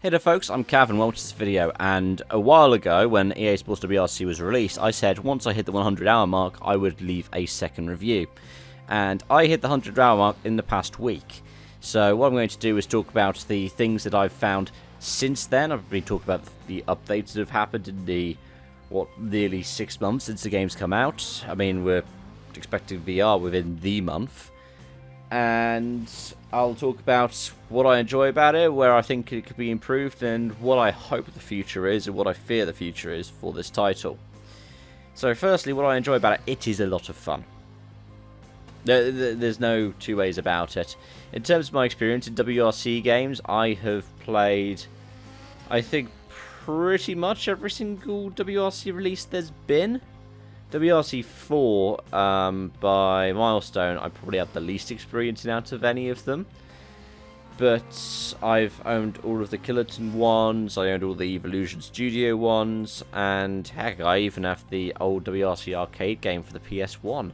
Hey there folks, I'm Cav and welcome to this video, and a while ago when EA Sports WRC was released, I said once I hit the 100 hour mark I would leave a second review. And I hit the 100 hour mark in the past week. So what I'm going to do is talk about the things that I've found since then. I've been talking about the updates that have happened in the, nearly 6 months since the game's come out. I mean, we're expecting VR within the month. And I'll talk about what I enjoy about it, where I think it could be improved, and what I hope the future is, and what I fear the future is for this title. So firstly, what I enjoy about it, it is a lot of fun. There's no two ways about it. In terms of my experience in WRC games, I have played, I think, pretty much every single WRC release there's been. WRC 4, by Milestone, I probably have the least experience in out of any of them. But I've owned all of the Killerton ones, I owned all the Evolution Studio ones, and heck, I even have the old WRC arcade game for the PS1.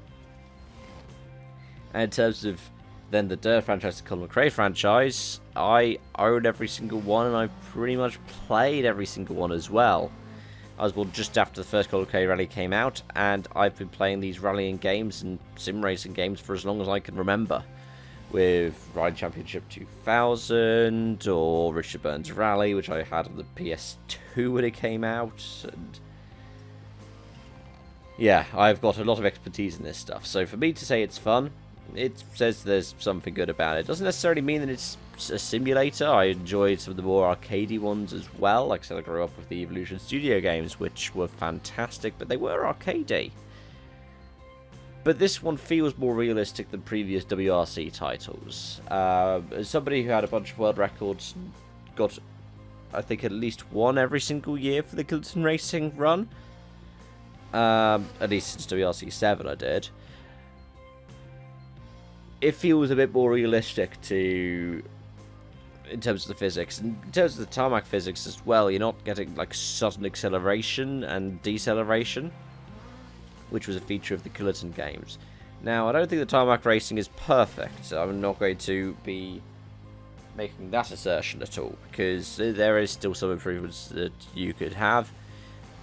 And in terms of then the Dirt franchise, the Colin McRae franchise, I own every single one, and I've pretty much played every single one as well. I was born just after the first Colin McRae rally came out, and I've been playing these rallying games and sim racing games for as long as I can remember. With Ride Championship 2000, or Richard Burns Rally, which I had on the PS2 when it came out, and yeah, I've got a lot of expertise in this stuff. So for me to say it's fun, it says there's something good about it. Doesn't necessarily mean that it's a simulator. I enjoyed some of the more arcadey ones as well. Like I said, I grew up with the Evolution Studio games, which were fantastic, but they were arcadey. But this one feels more realistic than previous WRC titles. As somebody who had a bunch of world records, got, I think, at least one every single year for the Killerton Racing run. At least since WRC 7 I did. It feels a bit more realistic in terms of the physics. In terms of the tarmac physics as well, you're not getting like sudden acceleration and deceleration, which was a feature of the Killerton games. Now, I don't think the tarmac racing is perfect, so I'm not going to be making that assertion at all, because there is still some improvements that you could have.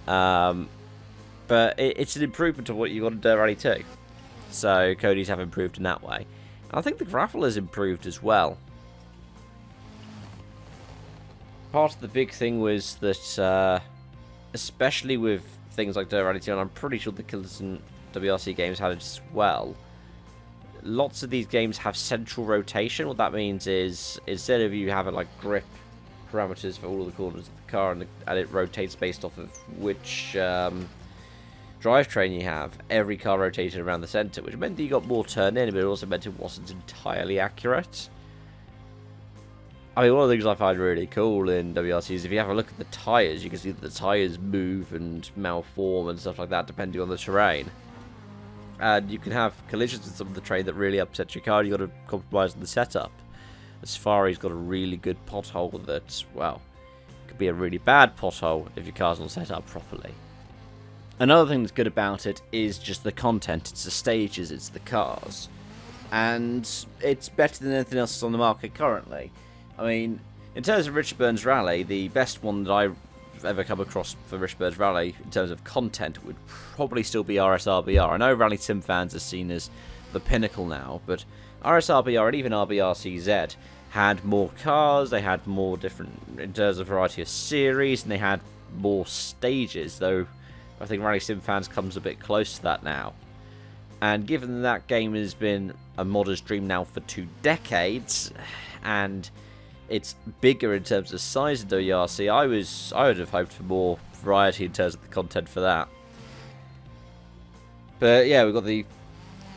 But it's an improvement of what you got in Dirt Rally 2. So Cody's have improved in that way. I think the grapple has improved as well. Part of the big thing was that, especially with things like Dirt Rally 2, and I'm pretty sure the Killerton WRC games had it as well, lots of these games have central rotation. What that means is, instead of you having like grip parameters for all of the corners of the car, and it rotates based off of which drivetrain you have, every car rotated around the centre, which meant that you got more turn in, but it also meant it wasn't entirely accurate. I mean, one of the things I find really cool in WRC is if you have a look at the tyres, you can see that the tyres move and malform and stuff like that depending on the terrain. And you can have collisions with some of the terrain that really upsets your car, and you've got to compromise on the setup. Safari's got a really good pothole that, well, could be a really bad pothole if your car's not set up properly. Another thing that's good about it is just the content. It's the stages, it's the cars. And it's better than anything else on the market currently. I mean, in terms of Richard Burns Rally, the best one that I've ever come across for Richard Burns Rally in terms of content would probably still be RSRBR. I know Rally Sim fans are seen as the pinnacle now, but RSRBR and even RBRCZ had more cars, they had more different, in terms of variety of series, and they had more stages, though I think Rally Sim fans comes a bit close to that now. And given that game has been a modder's dream now for 2 decades, and it's bigger in terms of size of WRC, I would have hoped for more variety in terms of the content for that. But yeah, we've got the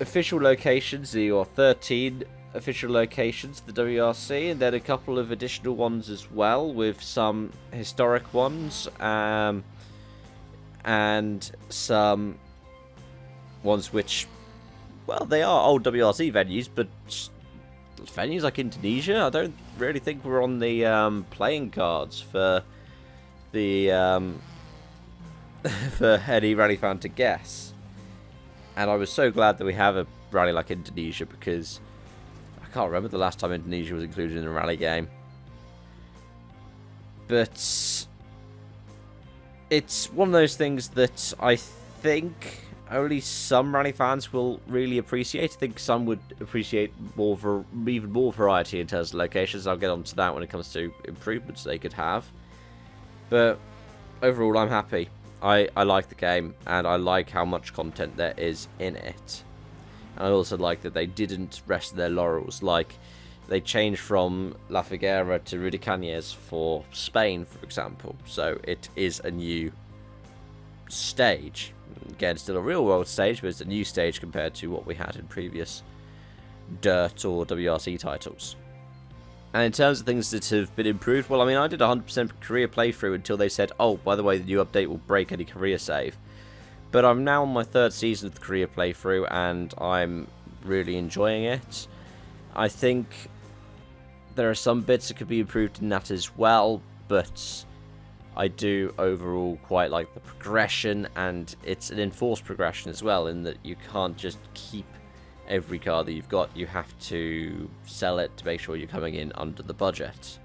official locations, there are 13 official locations for the WRC, and then a couple of additional ones as well, with some historic ones, and some ones which, well, they are old WRC venues, but venues like Indonesia, I don't really think we're on the playing cards for the for any rally fan to guess. And I was so glad that we have a rally like Indonesia, because I can't remember the last time Indonesia was included in a rally game. But it's one of those things that I think only some rally fans will really appreciate. I think some would appreciate even more variety in terms of locations. I'll get onto that when it comes to improvements they could have. But overall, I'm happy. I like the game, and I like how much content there is in it. And I also like that they didn't rest their laurels. Like, they changed from La Figuera to Rudicañas for Spain, for example. So it is a new stage. Again, still a real-world stage, but it's a new stage compared to what we had in previous Dirt or WRC titles. And in terms of things that have been improved, well, I mean, I did 100% career playthrough until they said, oh, by the way, the new update will break any career save. But I'm now on my third season of the career playthrough, and I'm really enjoying it. I think there are some bits that could be improved in that as well, but I do overall quite like the progression, and it's an enforced progression as well, in that you can't just keep every car that you've got. You have to sell it to make sure you're coming in under the budget.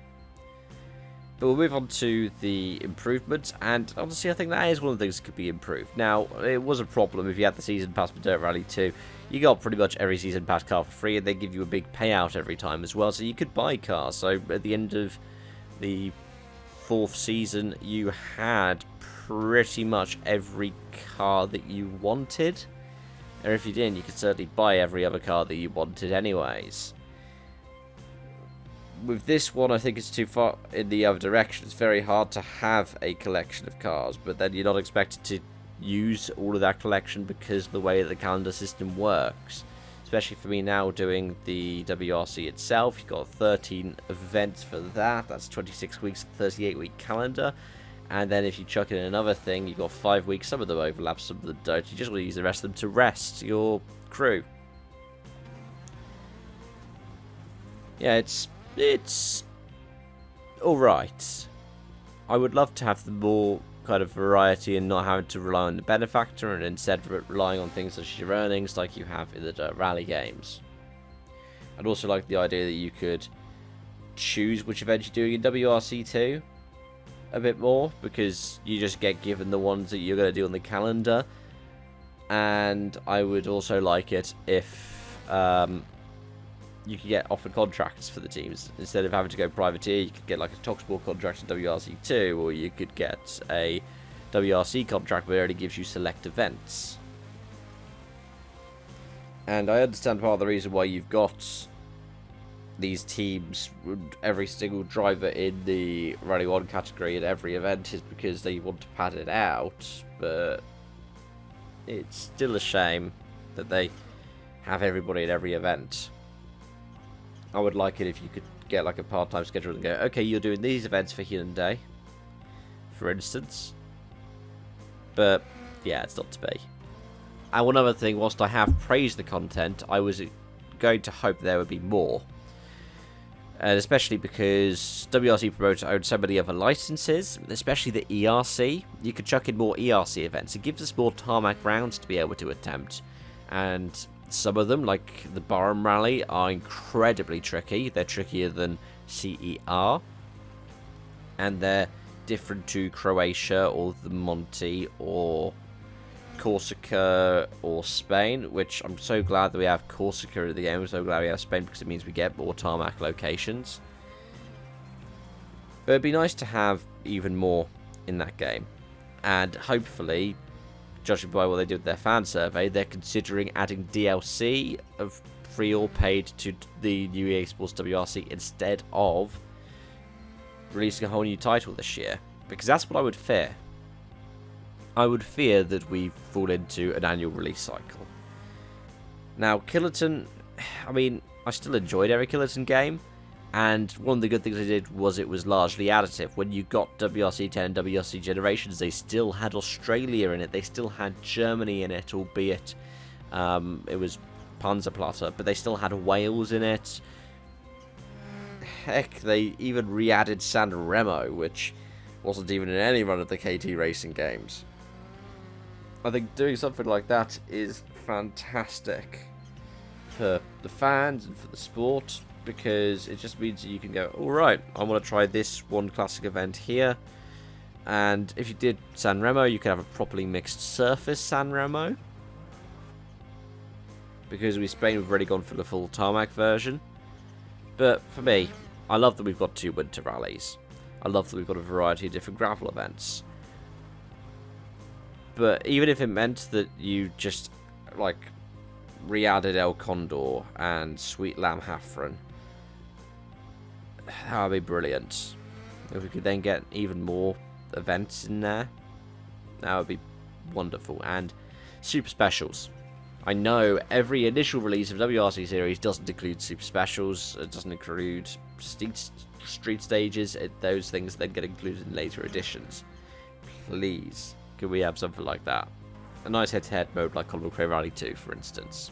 But we'll move on to the improvements, and honestly I think that is one of the things that could be improved. Now, it was a problem if you had the Season Pass for Dirt Rally 2. You got pretty much every Season Pass car for free, and they give you a big payout every time as well, so you could buy cars. So at the end of the 4th season, you had pretty much every car that you wanted. And if you didn't, you could certainly buy every other car that you wanted anyways. With this one, I think it's too far in the other direction. It's very hard to have a collection of cars, but then you're not expected to use all of that collection because of the way that the calendar system works. Especially for me now doing the WRC itself, you've got 13 events for that. That's 26 weeks, 38-week calendar. And then if you chuck in another thing, you've got 5 weeks. Some of them overlap, some of them don't. You just want to use the rest of them to rest your crew. Yeah, it's alright. I would love to have the more kind of variety and not having to rely on the benefactor, and instead relying on things such as your earnings like you have in the Dirt Rally games. I'd also like the idea that you could choose which event you're doing in WRC 2 a bit more, because you just get given the ones that you're going to do on the calendar. And I would also like it if you could get offered contracts for the teams. Instead of having to go privateer, you could get like a Talksport contract in WRC 2, or you could get a WRC contract where it only gives you select events. And I understand part of the reason why you've got these teams, every single driver in the Rally 1 category at every event, is because they want to pad it out, but it's still a shame that they have everybody at every event. I would like it if you could get like a part-time schedule and go, okay, you're doing these events for Hyundai, for instance. But yeah, it's not to be. And one other thing, whilst I have praised the content, I was going to hope there would be more. And especially because WRC promoters own so many other licenses, especially the ERC. You could chuck in more ERC events. It gives us more tarmac rounds to be able to attempt. And some of them, like the Barham Rally, are incredibly tricky. They're trickier than CER. And they're different to Croatia or the Monte or Corsica or Spain, which I'm so glad that we have Corsica in the game. I'm so glad we have Spain, because it means we get more tarmac locations. But it'd be nice to have even more in that game. And hopefully, judging by what they did with their fan survey, they're considering adding DLC of free or paid to the new EA Sports WRC instead of releasing a whole new title this year. Because that's what I would fear. I would fear that we fall into an annual release cycle. Now, Killerton, I mean, I still enjoyed every Killerton game, and one of the good things they did was it was largely additive. When you got WRC 10 and WRC Generations, they still had Australia in it, they still had Germany in it, albeit it was Panzerplatte, but they still had Wales in it. Heck, they even re-added San Remo, which wasn't even in any run of the KT Racing games. I think doing something like that is fantastic for the fans and for the sport, because it just means that you can go, alright, I want to try this one classic event here. And if you did San Remo, you could have a properly mixed surface San Remo. Because with Spain, we've already gone for the full tarmac version. But for me, I love that we've got 2 winter rallies. I love that we've got a variety of different gravel events. But even if it meant that you just, like, re-added El Condor and Sweet Lamb Hafren, that would be brilliant. If we could then get even more events in there, that would be wonderful. And super specials. I know every initial release of WRC series doesn't include super specials. It doesn't include street stages. Those things then get included in later editions. Please, could we have something like that? A nice head-to-head mode like Colin McRae Rally 2, for instance.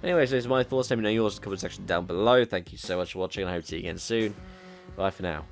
Anyway, so those are my thoughts. Let me know yours in the comment section down below. Thank you so much for watching, and I hope to see you again soon. Bye for now.